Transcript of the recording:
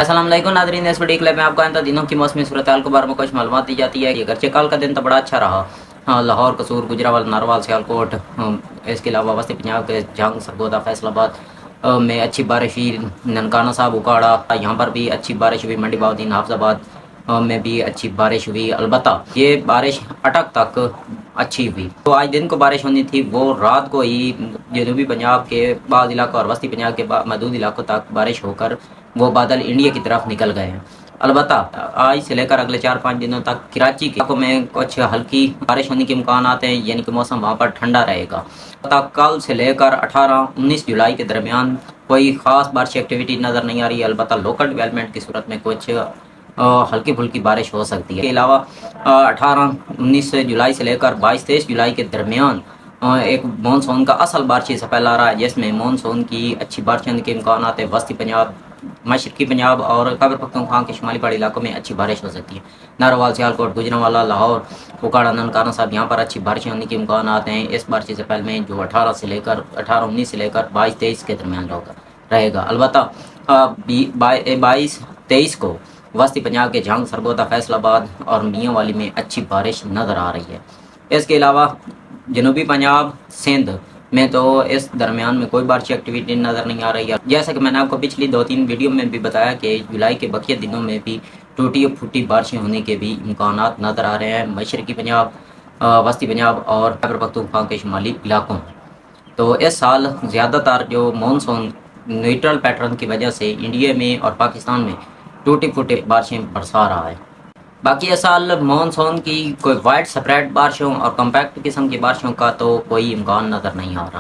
अस्सलाम वालेकुम नाज़रीन, इस वीडियो क्लिप में आपको आइंदा दिनों की मौसमी सूरत हाल के बारे में कुछ मालूमात दी जाती है कि अगरचे कल का दिन तो बड़ा अच्छा रहा। हाँ, लाहौर, कसूर, गुजरावाल, नारवाल, सियालकोट, इसके अलावा वस्ती पंजाब के जंग, सरगोदा, फैसलाबाद में अच्छी बारिश हुई। ननकाना साहब, उकाड़ा, यहाँ पर भी अच्छी बारिश हुई। मंडी बाउद्दीन, हाफजाबाद में भी अच्छी बारिश हुई। अलबत्ता ये बारिश अटक तक अच्छी हुई। तो आज दिन को बारिश होनी थी, वो रात को ही जनूबी पंजाब के बाद इलाकों और वस्ती पंजाब के मदूद इलाकों तक बारिश होकर वो बादल इंडिया की तरफ निकल गए हैं। अलबत्ता आज से लेकर अगले 4-5 दिनों तक कराची के इलाकों में कुछ हल्की बारिश होने के इम्कान हैं, यानी कि मौसम वहाँ पर ठंडा रहेगा। कल से लेकर 18-19 जुलाई के दरमियान कोई ख़ास बारिश एक्टिविटी नज़र नहीं आ रही है। अलबत्ता लोकल डेवलपमेंट की सूरत में कुछ हल्की फुल्की बारिश हो सकती है। इसके अलावा 18-19 जुलाई से लेकर 22-23 जुलाई के दरमियान एक मानसून का असल बारिश से पहला रहा है, जिसमें मानसून की अच्छी बारिश होने के इम्कान हैं। वस्ती पंजाब, मशरकी पंजाब और खैबर पख्तूनख्वा के शुमाली पहाड़ी इलाकों में अच्छी बारिश हो सकती है। नारोवाल, सियालकोट, गुजरांवाला, लाहौर, उकाड़ा, ननकाना साहब, यहाँ पर अच्छी बारिश होने के इम्कान हैं। इस बारिश से पहले में जो 18-19 से लेकर 22-23 के दरमियान रहेगा। अलबत्ता 22-23 को वस्ती पंजाब के जंग, सरगोदा, फैसलाबाद और मियांवाली में अच्छी बारिश नज़र आ रही है। इसके अलावा जनूबी पंजाब, सिंध में तो इस दरमियान में कोई बारिश एक्टिविटी नज़र नहीं आ रही है। जैसा कि मैंने आपको पिछली 2-3 वीडियो में भी बताया कि जुलाई के बकिया दिनों में भी टूटी और फूटी बारिशें होने के भी इम्कानात नज़र आ रहे हैं मशरकी पंजाब, वस्ती पंजाब और खैबर पख्तूनख्वा के शुमाली इलाकों में। तो इस साल ज़्यादातर जो मानसून न्यूट्रल पैटर्न की वजह से इंडिया में और पाकिस्तान में टूटी फूटी बारिशें बरसा रहा है। बाकी इस साल मानसून की कोई वाइड स्प्रेड बारिशों और कम्पैक्ट किस्म की बारिशों का तो कोई इम्कान नज़र नहीं आ रहा।